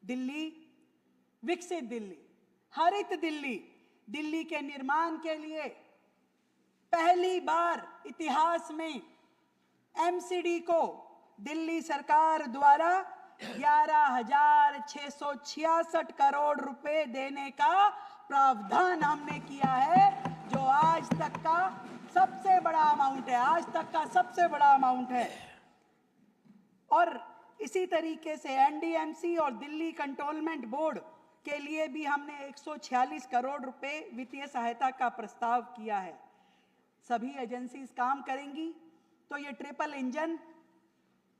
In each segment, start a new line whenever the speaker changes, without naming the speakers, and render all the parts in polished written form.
दिल्ली, विकसित दिल्ली, हरित दिल्ली, दिल्ली के निर्माण के लिए पहली बार इतिहास में एमसीडी को दिल्ली सरकार द्वारा 11,666 करोड़ रुपए देने का प्रावधान हमने किया है, जो आज तक का सबसे बड़ा अमाउंट है, आज तक का सबसे बड़ा अमाउंट है। और इसी तरीके से एनडीएमसी और दिल्ली कंटोनमेंट बोर्ड के लिए भी हमने 146 करोड़ रुपए वित्तीय सहायता का प्रस्ताव किया है। सभी एजेंसीज काम करेंगी तो ये ट्रिपल इंजन,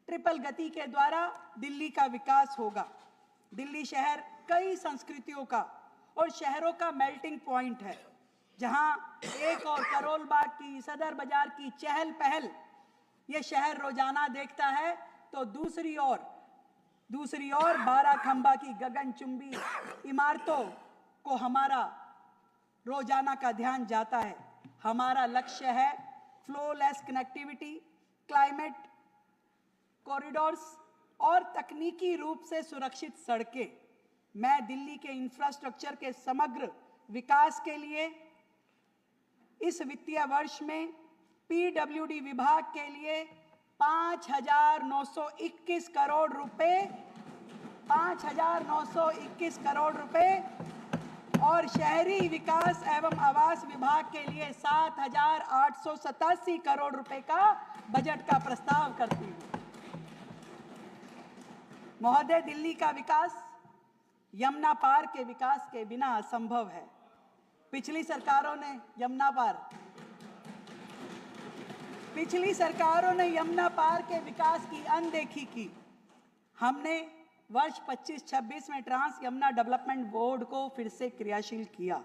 ट्रिपल गति के द्वारा दिल्ली का विकास होगा। दिल्ली शहर कई संस्कृतियों का और शहरों का मेल्टिंग पॉइंट है, जहां एक और करोल बाग की, सदर बाजार की चहल पहल ये शहर रोजाना देखता है, तो दूसरी ओर 12 खंबा की गगनचुंबी इमारतों को हमारा रोजाना का ध्यान जाता है। हमारा लक्ष्य है फ्लोलेस कनेक्टिविटी, क्लाइमेट कॉरिडोर्स और तकनीकी रूप से सुरक्षित सड़कें। मैं दिल्ली के इंफ्रास्ट्रक्चर के समग्र विकास के लिए इस वित्तीय वर्ष में पीडब्ल्यूडी विभाग के लिए 5,921 करोड़ रुपए और शहरी विकास एवं आवास विभाग के लिए 7,887 करोड़ रुपए का बजट का प्रस्ताव करती हूँ। महोदय, दिल्ली का विकास यमुना पार के विकास के बिना असंभव है। पिछली सरकारों ने यमुना पार के विकास की अनदेखी की। हमने वर्ष 25-26 में ट्रांस यमुना डेवलपमेंट बोर्ड को फिर से क्रियाशील किया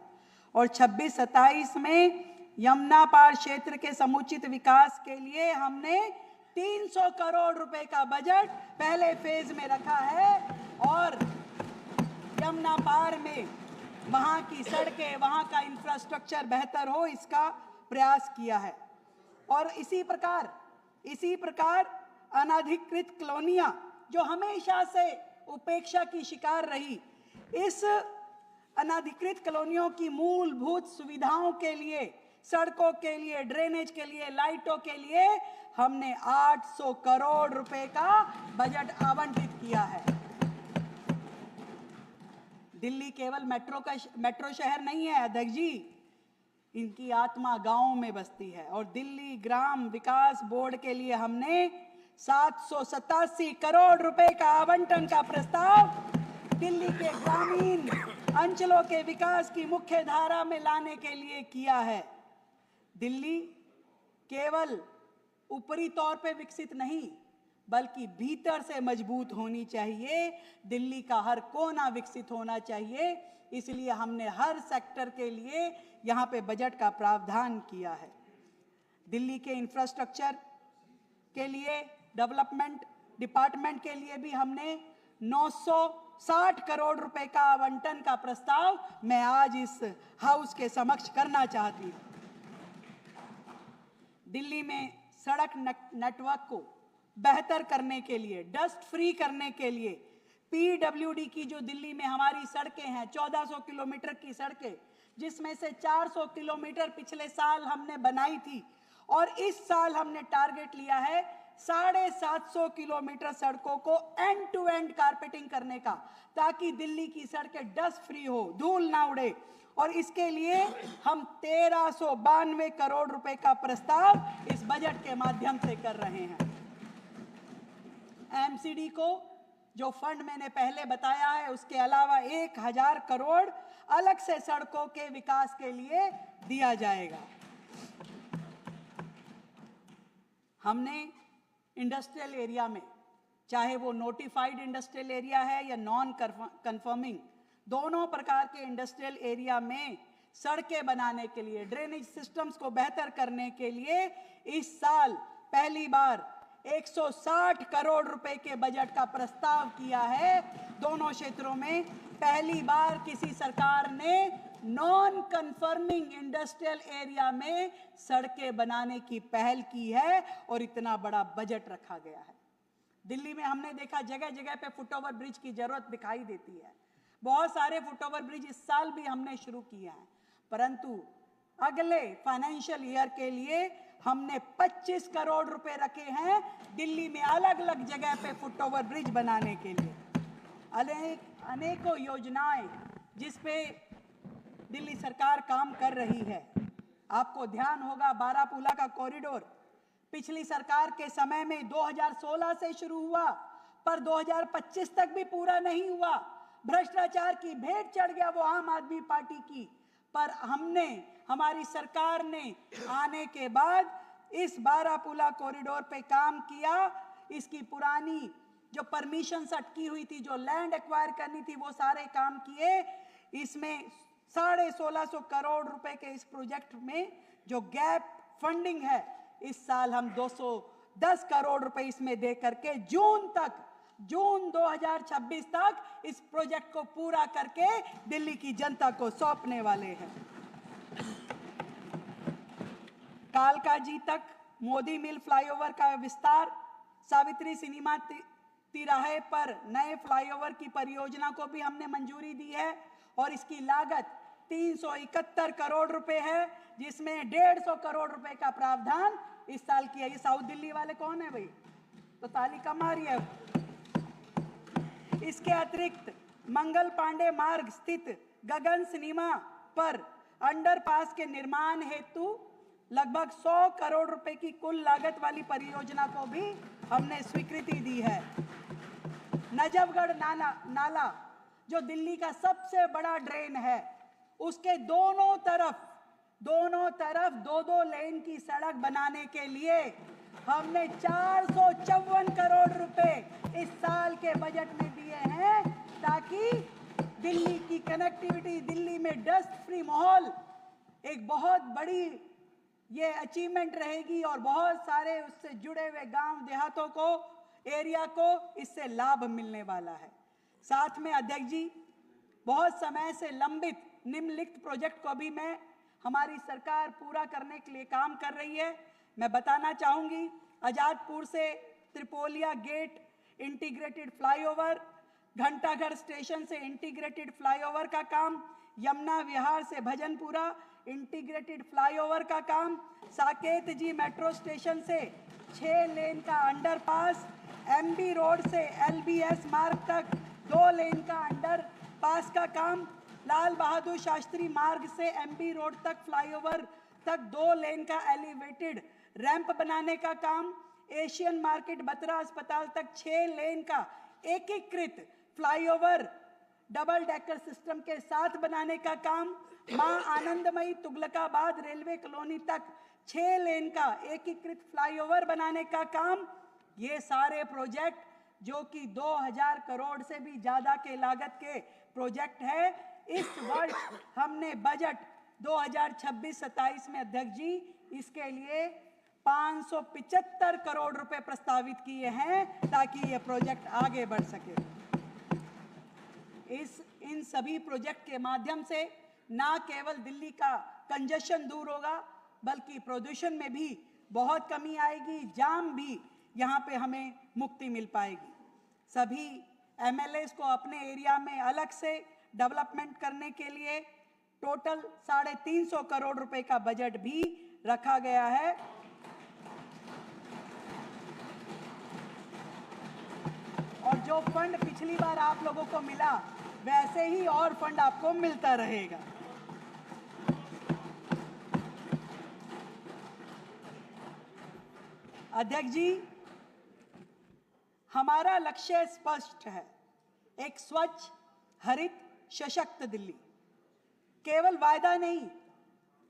और 26-27 में यमुना पार क्षेत्र के समुचित विकास के लिए हमने 300 करोड़ रुपए का बजट पहले फेज में रखा है और यमुना पार में वहां की सड़कें, वहां का इंफ्रास्ट्रक्चर बेहतर हो, इसका प्रयास किया है। और इसी प्रकार अनधिकृत कॉलोनियां जो हमेशा से उपेक्षा की शिकार रही, इस अनधिकृत कॉलोनियों की मूलभूत सुविधाओं के लिए, सड़कों के लिए, ड्रेनेज के लिए, लाइटों के लिए हमने 800 करोड़ रुपए का बजट आवंटित किया है। दिल्ली केवल मेट्रो शहर नहीं है अध्यक्ष जी, इनकी आत्मा गांवों में बसती है। और दिल्ली ग्राम विकास बोर्ड के लिए हमने 787 करोड़ रुपए का आवंटन का प्रस्ताव दिल्ली के ग्रामीण अंचलों के विकास की मुख्य धारा में लाने के लिए किया है। दिल्ली केवल ऊपरी तौर पे विकसित नहीं, बल्कि भीतर से मजबूत होनी चाहिए। दिल्ली का हर कोना विकसित होना चाहिए, इसलिए हमने हर सेक्टर के लिए यहाँ पे बजट का प्रावधान किया है। दिल्ली के इंफ्रास्ट्रक्चर के लिए, डेवलपमेंट डिपार्टमेंट के लिए भी हमने 960 करोड़ रुपए का आवंटन का प्रस्ताव मैं आज इस हाउस के समक्ष करना चाहती हूँ। दिल्ली में सड़क नेटवर्क को बेहतर करने के लिए, डस्ट फ्री करने के लिए पीडब्ल्यूडी की जो दिल्ली में हमारी सड़कें हैं, 1400 किलोमीटर की सड़कें, जिसमें से 400 किलोमीटर पिछले साल हमने बनाई थी और इस साल हमने टारगेट लिया है 750 किलोमीटर सड़कों को एंड टू एंड कारपेटिंग करने का, ताकि दिल्ली की सड़कें डस्ट फ्री हो, धूल ना उड़े। और इसके लिए हम 1392 करोड़ रुपए का प्रस्ताव इस बजट के माध्यम से कर रहे हैं। एमसीडी को जो फंड मैंने पहले बताया है, उसके अलावा 1000 करोड़ अलग से सड़कों के विकास के लिए दिया जाएगा। हमने इंडस्ट्रियल एरिया में, चाहे वो नोटिफाइड इंडस्ट्रियल एरिया है या नॉन कंफर्मिंग, दोनों प्रकार के इंडस्ट्रियल एरिया में सड़कें बनाने के लिए, ड्रेनेज सिस्टम्स को बेहतर करने के लिए इस साल पहली बार 160 करोड़ रुपए के बजट का प्रस्ताव किया है। दोनों क्षेत्रों में पहली बार किसी सरकार ने नॉन कंफर्मिंग इंडस्ट्रियल एरिया में सड़कें बनाने की पहल की है और इतना बड़ा बजट रखा गया है। दिल्ली में हमने देखा जगह जगह पे फुटओवर ब्रिज की जरूरत दिखाई देती है। बहुत सारे फुटओवर ब्रिज इस साल भी हमने शुरू किए हैं, परंतु अगले फाइनेंशियल ईयर के लिए हमने 25 करोड़ रुपए रखे हैं दिल्ली में अलग अलग जगह पे फुटओवर ब्रिज बनाने के लिए। अनेकों योजनाएं जिस पे दिल्ली सरकार काम कर रही है। आपको ध्यान होगा बारामूला का कॉरिडोर पिछली सरकार के समय में 2016 से शुरू हुआ, पर 2025 तक भी पूरा नहीं हुआ। भ्रष्टाचार की भेंट चढ़ गया वो आम आदमी पार्टी की, पर हमारी सरकार ने आने के बाद इस बारामूला कॉरिडोर पे काम किया। इसकी पुरानी जो परमिशन अटकी हुई थी, जो लैंड एक्वायर करनी थी, वो सारे काम किए। इसमें 1650 करोड़ रुपए के इस प्रोजेक्ट में जो गैप फंडिंग है, इस साल हम 210 करोड़ रुपए इसमें दे करके जून 2026 तक इस प्रोजेक्ट को पूरा करके दिल्ली की जनता को सौंपने वाले हैं। कालकाजी तक मोदी मिल फ्लाईओवर का विस्तार, सावित्री सिनेमा तिराहे पर नए फ्लाईओवर की परियोजना को भी हमने मंजूरी दी है और इसकी लागत 371 करोड़ रुपए है, जिसमें 150 करोड़ रुपए का प्रावधान इस साल किया। ये साउथ दिल्ली वाले कौन है भाई, तो ताली कम आ रही है। इसके अतिरिक्त मंगल पांडे मार्ग स्थित गगन सिनेमा पर अंडरपास के निर्माण हेतु लगभग 100 करोड़ रुपए की कुल लागत वाली परियोजना को भी हमने स्वीकृति दी है। नजफगढ़ नाला जो दिल्ली का सबसे बड़ा ड्रेन है, उसके दोनों तरफ 2 लेन की सड़क बनाने के लिए हमने 454 करोड़ रुपए इस साल के बजट में दिए हैं, ताकि दिल्ली की कनेक्टिविटी, दिल्ली में डस्ट फ्री माहौल एक बहुत बड़ी ये अचीवमेंट रहेगी और बहुत सारे उससे जुड़े हुए गांव देहातों को, एरिया को इससे लाभ मिलने वाला है। साथ में अध्यक्ष जी, बहुत समय से लंबित निम्नलिखित प्रोजेक्ट को भी हमारी सरकार पूरा करने के लिए काम कर रही है। मैं बताना चाहूंगी, आजादपुर से त्रिपोलिया गेट इंटीग्रेटेड फ्लाईओवर, घंटाघर स्टेशन से इंटीग्रेटेड फ्लाईओवर का काम, यमुना विहार से भजनपुरा इंटीग्रेटेड फ्लाईओवर का काम, साकेत जी मेट्रो स्टेशन से 6 लेन का अंडरपास, एमबी रोड से एलबीएस मार्ग तक 2 लेन का अंडरपास का काम, लाल बहादुर शास्त्री मार्ग से एमबी रोड तक फ्लाईओवर तक 2 लेन का एलिवेटेड रैंप बनाने का काम, एशियन मार्केट बत्रा अस्पताल तक 6 लेन का एकीकृत फ्लाईओवर डबल डेकर सिस्टम के साथ बनाने का काम, मां आनंदमयी तुगलकाबाद रेलवे कॉलोनी तक 6 लेन का एकीकृत फ्लाईओवर बनाने का काम। ये सारे प्रोजेक्ट जो कि 2000 करोड़ से भी ज्यादा के लागत के प्रोजेक्ट है, इस वर्ष हमने बजट 2026-27 में अध्यक्ष जी इसके लिए 575 करोड़ रुपए प्रस्तावित किए हैं, ताकि ये प्रोजेक्ट आगे बढ़ सके। इन सभी प्रोजेक्ट के माध्यम से ना केवल दिल्ली का कंजेशन दूर होगा, बल्कि प्रदूषण में भी बहुत कमी आएगी, जाम भी यहाँ पे हमें मुक्ति मिल पाएगी। सभी एमएलएस को अपने एरिया में अलग से डेवलपमेंट करने के लिए टोटल 350 करोड़ रुपए का बजट भी रखा गया है। और जो फंड पिछली बार आप लोगों को मिला, वैसे ही और फंड आपको मिलता रहेगा। अध्यक्ष जी, हमारा लक्ष्य स्पष्ट है, एक स्वच्छ, हरित, सशक्त दिल्ली। केवल वायदा नहीं,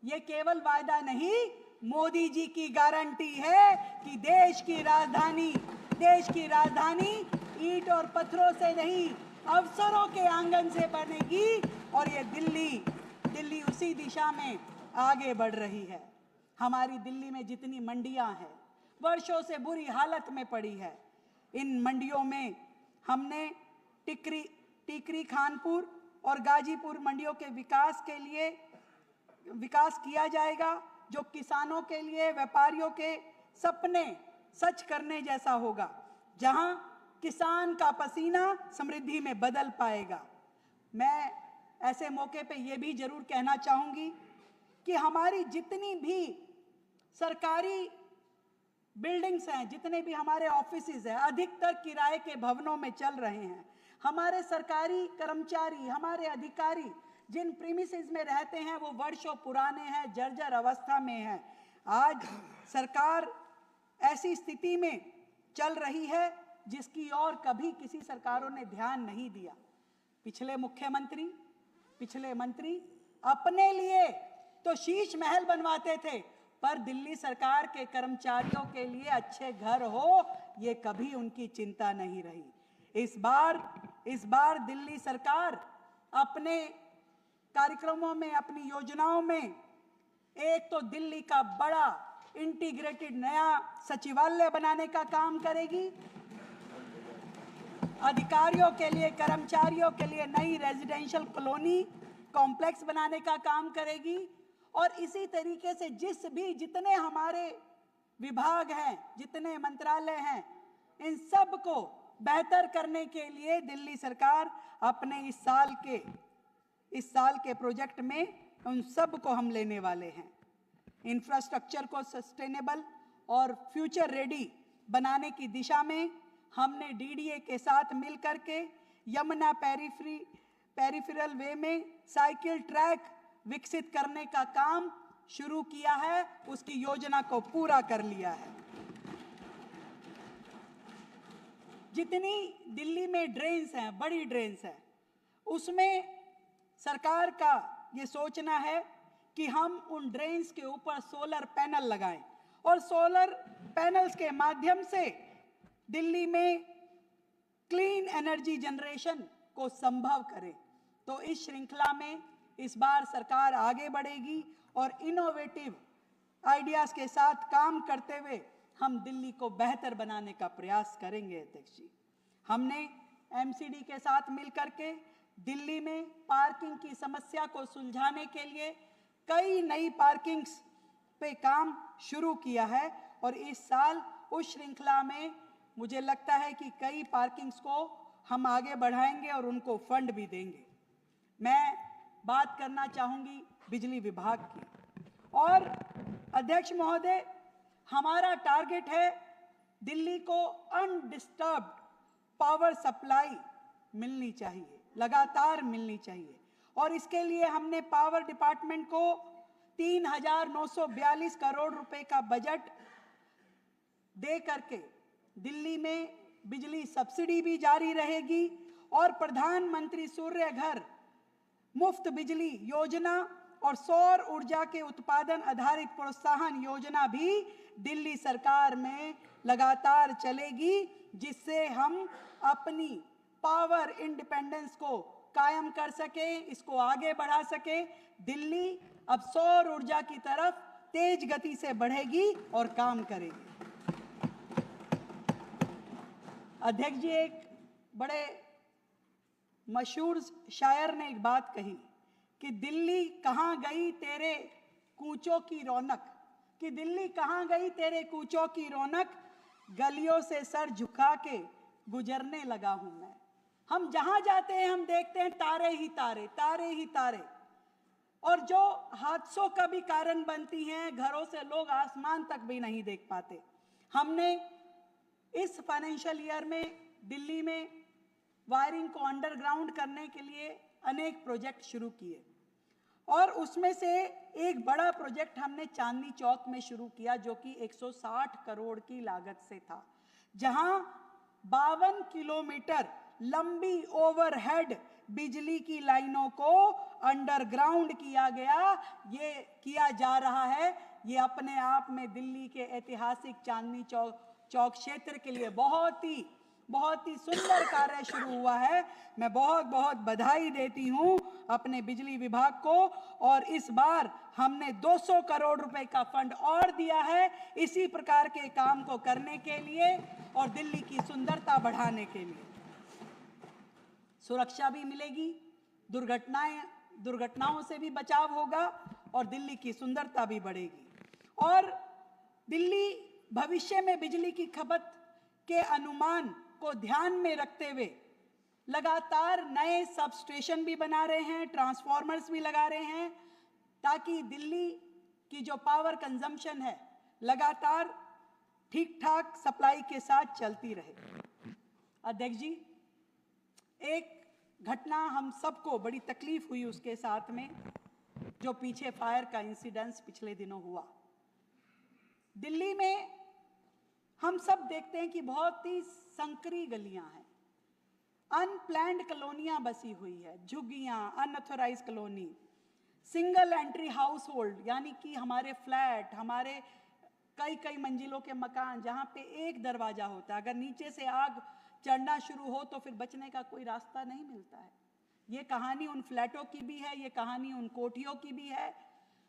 ये केवल वायदा नहीं, मोदी जी की गारंटी है कि देश की राजधानी ईंट और पत्थरों से नहीं, अवसरों के आंगन से बनेगी। और ये दिल्ली उसी दिशा में आगे बढ़ रही है। हमारी दिल्ली में जितनी मंडियां हैं, वर्षों से बुरी हालत में पड़ी है। इन मंडियों में हमने टिकरी खानपुर और गाजीपुर मंडियों के विकास किया जाएगा, जो किसानों के लिए, व्यापारियों के सपने सच करने जैसा होगा। जहां किसान का पसीना समृद्धि में बदल पाएगा। मैं ऐसे मौके पे ये भी जरूर कहना चाहूंगी कि हमारी जितनी भी सरकारी बिल्डिंग्स हैं, जितने भी हमारे ऑफिसेज हैं, अधिकतर किराए के भवनों में चल रहे हैं। हमारे सरकारी कर्मचारी, हमारे अधिकारी जिन प्रीमिसेस में रहते हैं वो वर्षों पुराने हैं, जर्जर अवस्था में हैं। आज सरकार ऐसी स्थिति में चल रही है जिसकी ओर कभी किसी सरकारों ने ध्यान नहीं दिया। पिछले मुख्यमंत्री, पिछले मंत्री अपने लिए तो शीश महल बनवाते थे, पर दिल्ली सरकार के कर्मचारियों के लिए अच्छे घर हो ये कभी उनकी चिंता नहीं रही। इस बार दिल्ली सरकार अपने कार्यक्रमों में, अपनी योजनाओं में एक तो दिल्ली का बड़ा इंटीग्रेटेड नया सचिवालय बनाने का काम करेगी, अधिकारियों के लिए, कर्मचारियों के लिए नई रेजिडेंशियल कॉलोनी कॉम्प्लेक्स बनाने का काम करेगी, और इसी तरीके से जितने हमारे विभाग हैं, जितने मंत्रालय हैं, इन सब को बेहतर करने के लिए दिल्ली सरकार अपने इस साल के प्रोजेक्ट में उन सब को हम लेने वाले हैं। इंफ्रास्ट्रक्चर को सस्टेनेबल और फ्यूचर रेडी बनाने की दिशा में हमने डीडीए के साथ मिलकर के यमुना पेरिफेरल वे में साइकिल ट्रैक विकसित करने का काम शुरू किया है, उसकी योजना को पूरा कर लिया है। जितनी दिल्ली में ड्रेन्स हैं, बड़ी ड्रेन्स हैं, उसमें सरकार का ये सोचना है कि हम उन ड्रेन्स के ऊपर सोलर पैनल लगाएं और सोलर पैनल्स के माध्यम से दिल्ली में क्लीन एनर्जी जनरेशन को संभव करें। तो इस श्रृंखला में इस बार सरकार आगे बढ़ेगी और इनोवेटिव आइडियाज के साथ काम करते हुए हम दिल्ली को बेहतर बनाने का प्रयास करेंगे। अध्यक्ष जी, हमने एमसीडी के साथ मिलकर के दिल्ली में पार्किंग की समस्या को सुलझाने के लिए कई नई पार्किंग्स पे काम शुरू किया है, और इस साल उस श्रृंखला में मुझे लगता है कि कई पार्किंग्स को हम आगे बढ़ाएंगे और उनको फंड भी देंगे। मैं बात करना चाहूंगी बिजली विभाग की। और अध्यक्ष महोदय, हमारा टारगेट है दिल्ली को अनडिस्टर्ब्ड पावर सप्लाई मिलनी चाहिए, लगातार मिलनी चाहिए, और इसके लिए हमने पावर डिपार्टमेंट को 3,942 करोड़ रुपए का बजट दे करके दिल्ली में बिजली सब्सिडी भी जारी रहेगी, और प्रधानमंत्री सूर्य घर मुफ्त बिजली योजना और सौर ऊर्जा के उत्पादन आधारित प्रोत्साहन योजना भी दिल्ली सरकार में लगातार चलेगी, जिससे हम अपनी पावर इंडिपेंडेंस को कायम कर सके, इसको आगे बढ़ा सके। दिल्ली अब सौर ऊर्जा की तरफ तेज गति से बढ़ेगी और काम करेगी। अध्यक्ष जी, एक बड़े मशहूर शायर ने एक बात कही कि दिल्ली कहाँ गई तेरे कूचों की रौनक, कि दिल्ली कहाँ गई तेरे कूचों की रौनक, गलियों से सर झुका के गुजरने लगा हूं मैं। हम जहां जाते हैं हम देखते हैं तारे ही तारे, तारे ही तारे, और जो हादसों का भी कारण बनती हैं, घरों से लोग आसमान तक भी नहीं देख पाते। हमने इस फाइनेंशियल ईयर में दिल्ली में वायरिंग को अंडरग्राउंड करने के लिए अनेक प्रोजेक्ट शुरू किए, और उसमें से एक बड़ा प्रोजेक्ट हमने चांदनी चौक में शुरू किया जो कि 160 करोड़ की लागत से था, जहां 52 किलोमीटर लंबी ओवरहेड बिजली की लाइनों को अंडरग्राउंड किया गया। ये किया जा रहा है, ये अपने आप में दिल्ली के ऐतिहासिक चांदनी चौक क्षेत्र के लिए बहुत ही सुंदर कार्य शुरू हुआ है। मैं बहुत बहुत बधाई देती हूं अपने बिजली विभाग को, और इस बार हमने 200 करोड़ रुपए का फंड और दिया है इसी प्रकार के काम को करने के लिए और दिल्ली की सुंदरता बढ़ाने के लिए। सुरक्षा भी मिलेगी, दुर्घटनाओं से भी बचाव होगा और दिल्ली की सुंदरता भी बढ़ेगी। और दिल्ली भविष्य में बिजली की खपत के अनुमान को ध्यान में रखते हुए लगातार नए सब स्टेशन भी बना रहे हैं, ट्रांसफॉर्मर्स भी लगा रहे हैं, ताकि दिल्ली की जो पावर कंजम्पशन है लगातार ठीक ठाक सप्लाई के साथ चलती रहे। अध्यक्ष जी, एक घटना हम सबको बड़ी तकलीफ हुई उसके साथ में, जो पीछे फायर का इंसिडेंस पिछले दिनों हुआ। दिल्ली में हम सब देखते हैं कि बहुत ही संकरी गलियां हैं, अनप्लैन्ड कॉलोनियां बसी हुई है, झुग्गियां, unauthorised colony, single entry household, यानी कि हमारे फ्लैट, हमारे कई कई मंजिलों के मकान जहां पे एक दरवाजा होता है, अगर नीचे से आग चढ़ना शुरू हो तो फिर बचने का कोई रास्ता नहीं मिलता है। ये कहानी उन फ्लैटों की भी है, ये कहानी उन कोठियों की भी है,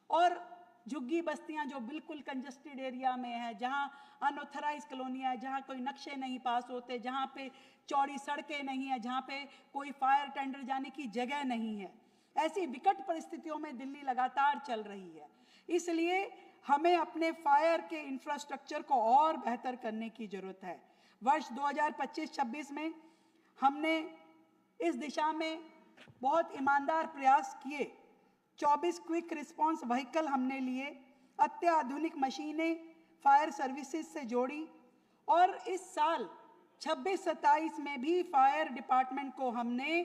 और झुग्गी बस्तियां जो बिल्कुल कंजस्टेड एरिया में है, जहां अनऑथराइज कॉलोनियां है, जहां कोई नक्शे नहीं पास होते, जहां पे चौड़ी सड़कें नहीं है, जहां पे कोई फायर टेंडर जाने की जगह नहीं है। ऐसी विकट परिस्थितियों में दिल्ली लगातार चल रही है। इसलिए हमें अपने फायर के इंफ्रास्ट्रक्चर को और बेहतर करने की जरूरत है। वर्ष 2025-26 में हमने इस दिशा में बहुत ईमानदार प्रयास किए। 24 क्विक रिस्पांस व्हीकल हमने लिए, अत्याधुनिक मशीनें फायर सर्विसेज से जोड़ी, और इस साल 26-27 में भी फायर डिपार्टमेंट को हमने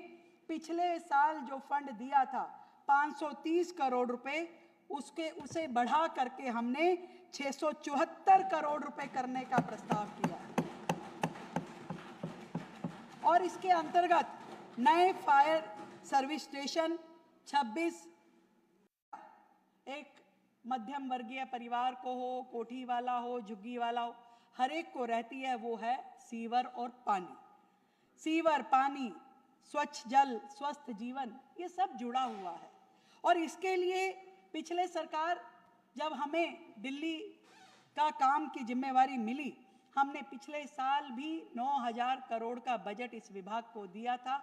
पिछले साल जो फंड दिया था 530 करोड़ रुपए, उसे बढ़ा करके हमने 674 करोड़ रुपए करने का प्रस्ताव किया। और इसके अंतर्गत नए फायर सर्विस स्टेशन 26, एक मध्यम वर्गीय परिवार को हो, कोठी वाला हो, झुग्गी वाला हो, हर एक को रहती है, वो है सीवर और पानी। सीवर, पानी, स्वच्छ जल, स्वस्थ जीवन, ये सब जुड़ा हुआ है। और इसके लिए पिछले सरकार, जब हमें दिल्ली का काम की जिम्मेवारी मिली, हमने पिछले साल भी 9,000 करोड़ का बजट इस विभाग को दिया था,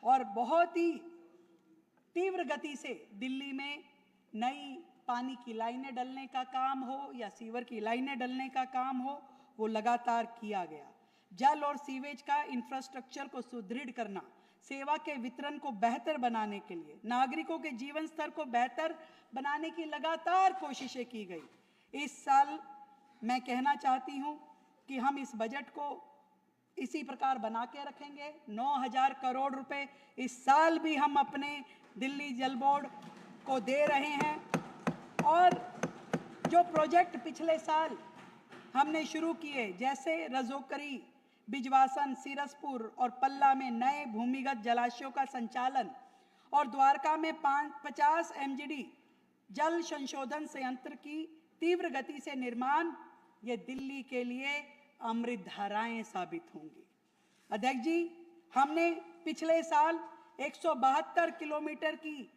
और बहुत ही तीव्र गति से दिल्ली में नई पानी की लाइनें डलने का काम हो या सीवर की लाइनें डलने का काम हो, वो लगातार किया गया। जल और सीवेज का इंफ्रास्ट्रक्चर को सुदृढ़ करना, सेवा के वितरण को बेहतर बनाने के लिए, नागरिकों के जीवन स्तर को बेहतर बनाने की लगातार कोशिशें की गई। इस साल मैं कहना चाहती हूं कि हम इस बजट को इसी प्रकार बना के रखेंगे। 9,000 करोड़ रुपए इस साल भी हम अपने दिल्ली जल बोर्ड को दे रहे हैं, और जो प्रोजेक्ट पिछले साल हमने शुरू किए, जैसे रजोकरी, बिजवासन, सिरसपुर और पल्ला में नए भूमिगत जलाशयों का संचालन, और द्वारका में 50 MGD जल संशोधन संयंत्र की तीव्र गति से निर्माण, ये दिल्ली के लिए अमृत धाराएं साबित होंगी। अध्यक्ष जी, हमने पिछले साल 172 किलोमीटर की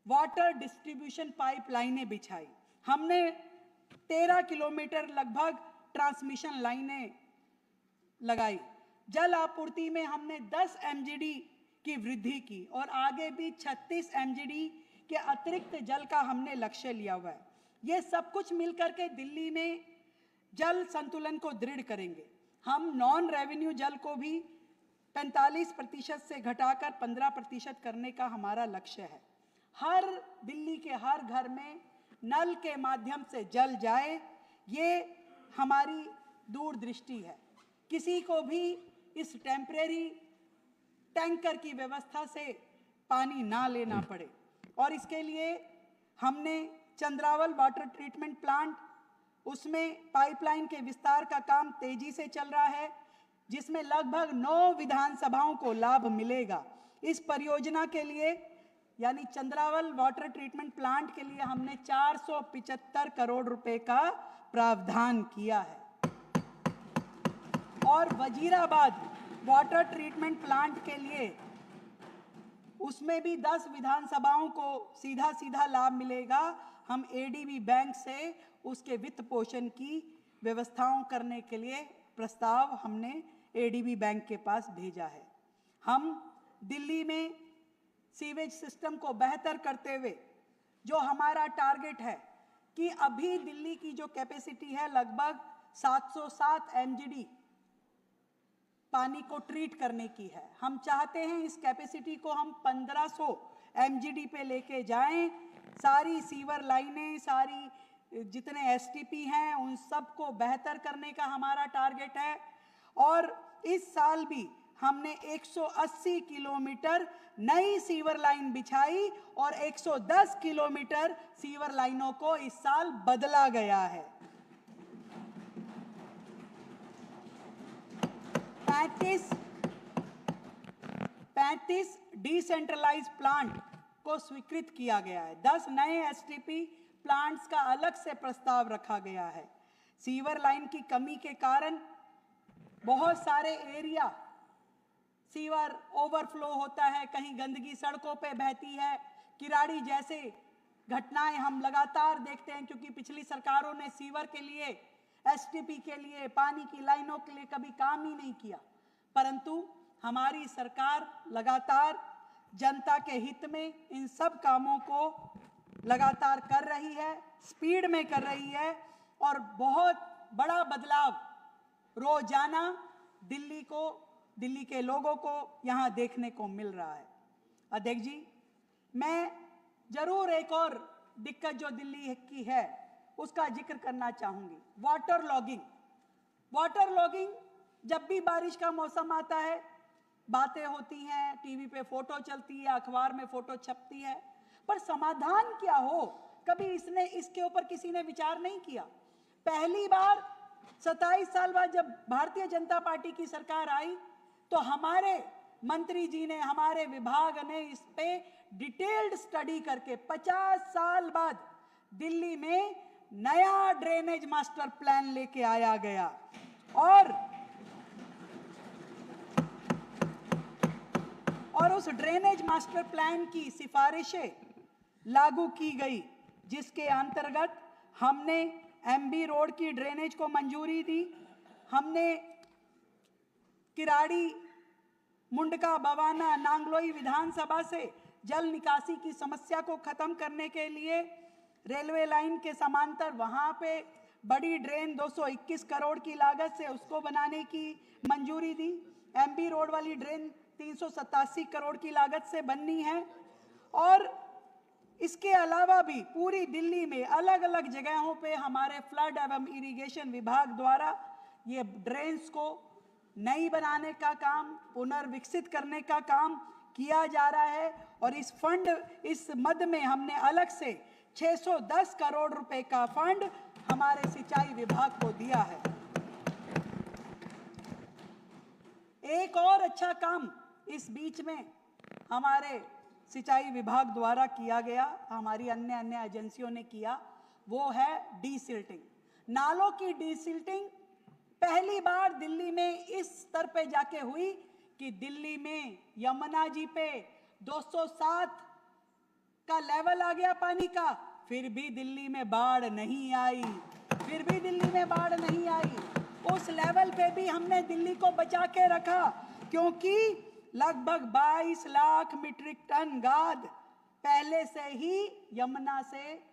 वाटर डिस्ट्रीब्यूशन पाइपलाइनें बिछाई, हमने 13 किलोमीटर लगभग ट्रांसमिशन लाइनें लगाई, जल आपूर्ति में हमने 10 MGD की वृद्धि की, और आगे भी 36 MGD के अतिरिक्त जल का हमने लक्ष्य लिया हुआ है। ये सब कुछ मिलकर के दिल्ली में जल संतुलन को दृढ़ करेंगे। हम नॉन रेवेन्यू जल को भी 45% से घटाकर 15% करने का हमारा लक्ष्य है। हर दिल्ली के हर घर में नल के माध्यम से जल जाए, ये हमारी दूरदृष्टि है। किसी को भी इस टेम्परेरी टैंकर की व्यवस्था से पानी ना लेना पड़े, और इसके लिए हमने चंद्रावल वाटर ट्रीटमेंट प्लांट, उसमें पाइपलाइन के विस्तार का काम तेजी से चल रहा है, जिसमें लगभग 9 विधानसभाओं को लाभ मिलेगा। इस परियोजना के लिए, यानी चंद्रावल वाटर ट्रीटमेंट प्लांट के लिए, हमने 475 करोड़ रुपए का प्रावधान किया है। और वजीराबाद वाटर ट्रीटमेंट प्लांट के लिए, उसमें भी 10 विधानसभाओं को सीधा सीधा लाभ मिलेगा। हम ADB बैंक से उसके वित्त पोषण की व्यवस्थाओं करने के लिए प्रस्ताव हमने ADB बैंक के पास भेजा है। हम दिल्ली में सीवेज सिस्टम को बेहतर करते हुए, जो हमारा टारगेट है कि अभी दिल्ली की जो कैपेसिटी है लगभग 707 MGD पानी को ट्रीट करने की है। हम चाहते हैं इस कैपेसिटी को हम 1500 MGD पे लेके जाएं। सारी सीवर लाइनें, सारी जितने STP हैं उन सबको बेहतर करने का हमारा टारगेट है। और इस साल भी हमने 180 किलोमीटर नई सीवर लाइन बिछाई और 110 किलोमीटर सीवर लाइनों को इस साल बदला गया है। 35 डिसेंट्रलाइज प्लांट को स्वीकृत किया गया है। 10 नए STP प्लांट्स का अलग से प्रस्ताव रखा गया है। सीवर लाइन की कमी के कारण बहुत सारे एरिया सीवर ओवरफ्लो होता है, कहीं गंदगी सड़कों पे बहती है। किराड़ी जैसे घटनाएं हम लगातार देखते हैं, क्योंकि पिछली सरकारों ने सीवर के लिए, STP के लिए, पानी की लाइनों के लिए कभी काम ही नहीं किया। परंतु हमारी सरकार लगातार जनता के हित में इन सब कामों को लगातार कर रही है, स्पीड में कर रही है और बहुत बड़ा बदलाव रोजाना दिल्ली के लोगों को यहाँ देखने को मिल रहा है। अध्यक्ष जी, मैं जरूर एक और दिक्कत जो दिल्ली की है उसका जिक्र करना चाहूंगी। वाटर लॉगिंग जब भी बारिश का मौसम आता है बातें होती हैं, टीवी पे फोटो चलती है, अखबार में फोटो छपती है, पर समाधान क्या हो, कभी इसके ऊपर किसी ने विचार नहीं किया। पहली बार 27 साल बाद जब भारतीय जनता पार्टी की सरकार आई तो हमारे मंत्री जी ने, हमारे विभाग ने इस पे डिटेल्ड स्टडी करके 50 साल बाद दिल्ली में नया ड्रेनेज मास्टर प्लान लेके आया गया और उस ड्रेनेज मास्टर प्लान की सिफारिशें लागू की गई, जिसके अंतर्गत हमने MB रोड की ड्रेनेज को मंजूरी दी। हमने किराड़ी, मुंडका, बवाना, नांगलोई विधानसभा से जल निकासी की समस्या को खत्म करने के लिए रेलवे लाइन के समांतर वहां पे बड़ी ड्रेन 221 करोड़ की लागत से उसको बनाने की मंजूरी दी। MB रोड वाली ड्रेन 387 करोड़ की लागत से बननी है। और इसके अलावा भी पूरी दिल्ली में अलग अलग जगहों पे हमारे फ्लड एवं इरिगेशन विभाग द्वारा ये ड्रेन्स को नई बनाने का काम, पुनर्विकसित करने का काम किया जा रहा है। और इस मद में हमने अलग से 610 करोड़ रुपए का फंड हमारे सिंचाई विभाग को दिया है। एक और अच्छा काम इस बीच में हमारे सिंचाई विभाग द्वारा किया गया, हमारी अन्य एजेंसियों ने किया, वो है डीसिल्टिंग। नालों की डीसिल्टिंग पहली बार दिल्ली में इस स्तर पे जाके हुई कि दिल्ली में यमुना जी पे 207 का लेवल आ गया पानी का, फिर भी दिल्ली में बाढ़ नहीं आई, उस लेवल पे भी हमने दिल्ली को बचा के रखा, क्योंकि लगभग 22 लाख मीट्रिक टन गाद पहले से ही यमुना से,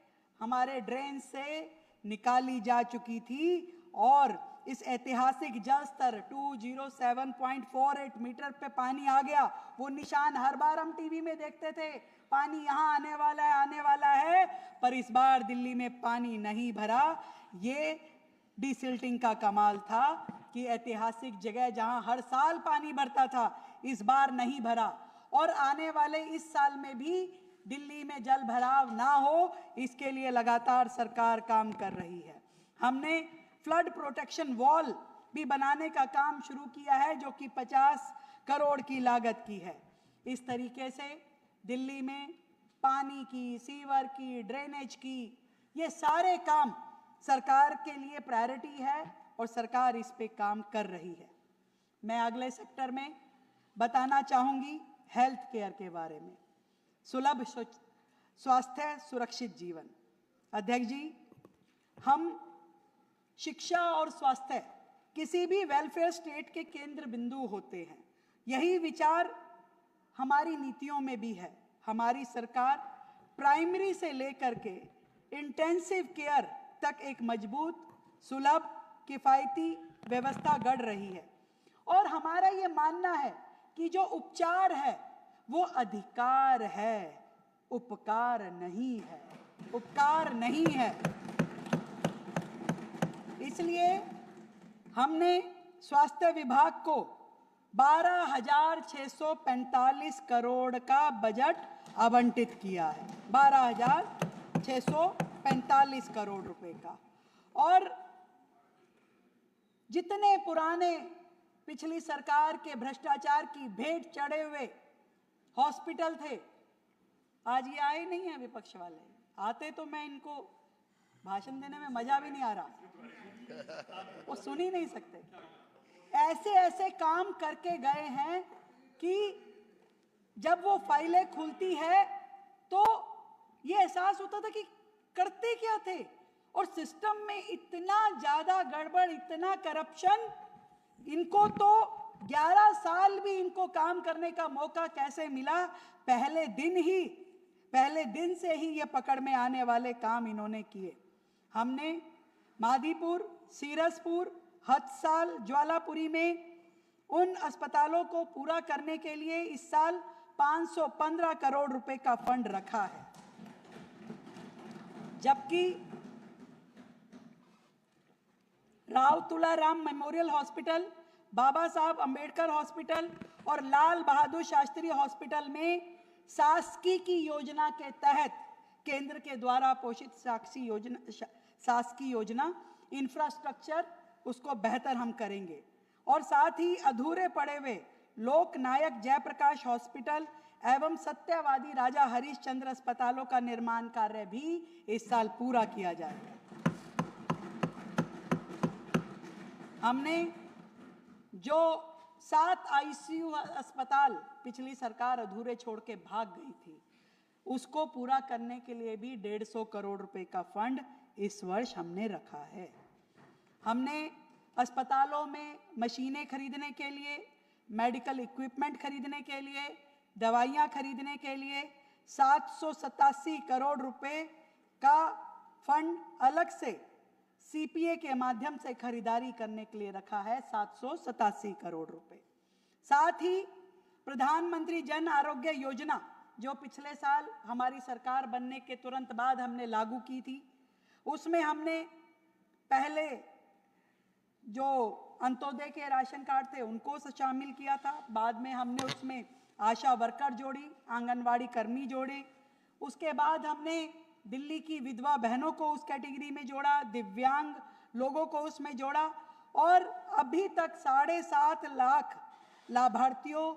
हमारे ड्रेन से निकाली जा चुकी थी। और इस ऐतिहासिक जल स्तर 207.48 मीटर पे पानी आ गया। वो निशान हर बार हम टीवी में देखते थे, पानी यहाँ आने वाला है, पर इस बार दिल्ली में पानी नहीं भरा। ये डीसिल्टिंग का कमाल था कि ऐतिहासिक जगह जहां हर साल पानी भरता था, इस बार नहीं भरा। और आने वाले इस साल में भी दिल्ली में जल भराव ना हो, इसके लिए लगातार सरकार काम कर रही है। हमने फ्लड प्रोटेक्शन वॉल भी बनाने का काम शुरू किया है, जो कि 50 करोड़ की लागत की है। इस तरीके से दिल्ली में पानी की, सीवर की, ड्रेनेज की, ये सारे काम सरकार के लिए प्रायोरिटी है और सरकार इस पे काम कर रही है। मैं अगले सेक्टर में बताना चाहूंगी हेल्थ केयर के बारे में। सुलभ स्वास्थ्य सुरक्षित जीवन। अध्यक्ष जी, हम शिक्षा और स्वास्थ्य किसी भी वेलफेयर स्टेट के केंद्र बिंदु होते हैं। यही विचार हमारी नीतियों में भी है। हमारी सरकार प्राइमरी से लेकर के इंटेंसिव केयर तक एक मजबूत, सुलभ, किफायती व्यवस्था गढ़ रही है। और हमारा ये मानना है कि जो उपचार है वो अधिकार है, उपकार नहीं है, उपकार नहीं है। इसलिए हमने स्वास्थ्य विभाग को 12,645 करोड़ का बजट आवंटित किया है, 12,645 करोड़ रुपए का। और जितने पुराने पिछली सरकार के भ्रष्टाचार की भेंट चढ़े हुए हॉस्पिटल थे, आज ये आए नहीं है विपक्ष वाले, आते तो मैं इनको भाषण देने में मजा भी नहीं आ रहा, वो सुन ही नहीं सकते। ऐसे ऐसे काम करके गए हैं कि जब वो फाइलें खुलती है तो ये एहसास होता था कि करते क्या थे। और सिस्टम में इतना ज्यादा गड़बड़, इतना करप्शन, इनको तो 11 साल भी इनको काम करने का मौका कैसे मिला। पहले दिन से ही ये पकड़ में आने वाले काम इन्होंने किए। हमने माधीपुर, सीरसपुर, हदसाल, ज्वालापुरी में उन अस्पतालों को पूरा करने के लिए इस साल 515 करोड़ रुपए का फंड रखा है, जबकि राव तुलाराम मेमोरियल हॉस्पिटल, बाबा साहब अंबेडकर हॉस्पिटल और लाल बहादुर शास्त्री हॉस्पिटल में शासकीय की योजना के तहत केंद्र के द्वारा पोषित शासकीय योजना इंफ्रास्ट्रक्चर उसको बेहतर हम करेंगे। और साथ ही अधूरे पड़े हुए लोकनायक जयप्रकाश हॉस्पिटल एवं सत्यवादी राजा हरिश्चंद्र अस्पतालों का निर्माण कार्य भी इस साल पूरा किया जाएगा। हमने जो 7 ICU अस्पताल पिछली सरकार अधूरे छोड़ के भाग गई थी, उसको पूरा करने के लिए भी 150 करोड़ रुपए का फंड इस वर्ष हमने रखा है। हमने अस्पतालों में मशीनें खरीदने के लिए, मेडिकल इक्विपमेंट खरीदने के लिए, दवाइयाँ खरीदने के लिए 787 करोड़ रुपए का फंड अलग से CPA के माध्यम से खरीदारी करने के लिए रखा है, 787 करोड़ रुपए। साथ ही प्रधानमंत्री जन आरोग्य योजना जो पिछले साल हमारी सरकार बनने के तुरंत बाद हमने लागू की थी, उसमें हमने पहले जो अंत्योदय के राशन कार्ड थे उनको शामिल किया था, बाद में हमने उसमें आशा वर्कर जोड़ी, आंगनवाड़ी कर्मी जोड़े, उसके बाद हमने दिल्ली की विधवा बहनों को उस कैटेगरी में जोड़ा, दिव्यांग लोगों को उसमें जोड़ा और अभी तक 7.5 लाख लाभार्थियों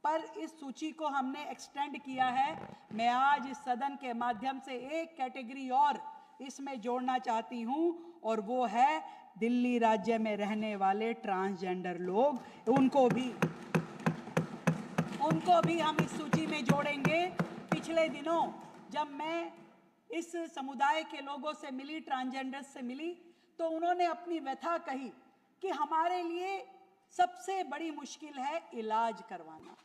पर इस सूची को हमने एक्सटेंड किया है। मैं आज इस सदन के माध्यम से एक कैटेगरी और इसमें जोड़ना चाहती हूं और वो है दिल्ली राज्य में रहने वाले ट्रांसजेंडर लोग, उनको भी हम इस सूची में जोड़ेंगे। पिछले दिनों जब मैं इस समुदाय के लोगों से मिली, ट्रांसजेंडर्स से मिली, तो उन्होंने अपनी व्यथा कही कि हमारे लिए सबसे बड़ी मुश्किल है इलाज करवाना।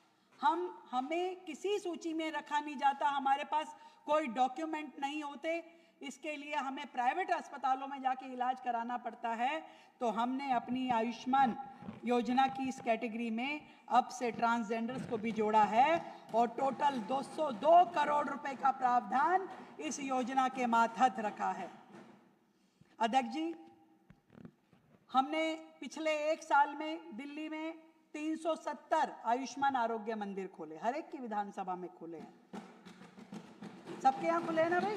हमें किसी सूची में रखा नहीं जाता, हमारे पास कोई डॉक्यूमेंट नहीं होते, इसके लिए हमें प्राइवेट अस्पतालों में जाके इलाज कराना पड़ता है। तो हमने अपनी आयुष्मान योजना की इस कैटेगरी में अब से ट्रांसजेंडर्स को भी जोड़ा है और टोटल 202 करोड़ रुपए का प्रावधान इस योजना के मातहत रखा है। अध्यक्ष जी, हमने पिछले 1 साल में दिल्ली में 370 आयुष्मान आरोग्य मंदिर खोले, हर एक की विधानसभा में खुले हैं। सबके यहाँ खुले हैं ना भाई?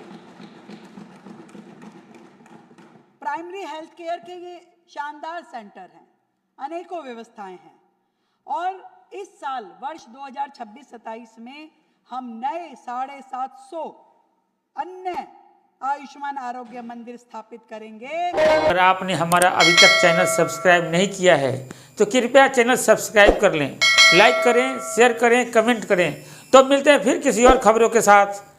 प्राइमरी हेल्थ केयर के ये शानदार सेंटर हैं, अनेकों व्यवस्थाएं हैं और इस साल वर्ष 2026-27 में हम नए 750 अन्य आयुष्मान आरोग्य मंदिर स्थापित करेंगे।
अगर आपने हमारा अभी तक चैनल सब्सक्राइब नहीं किया है तो कृपया चैनल सब्सक्राइब कर लें, लाइक करें, शेयर करें, कमेंट करें। तो मिलते हैं फिर किसी और खबरों के साथ।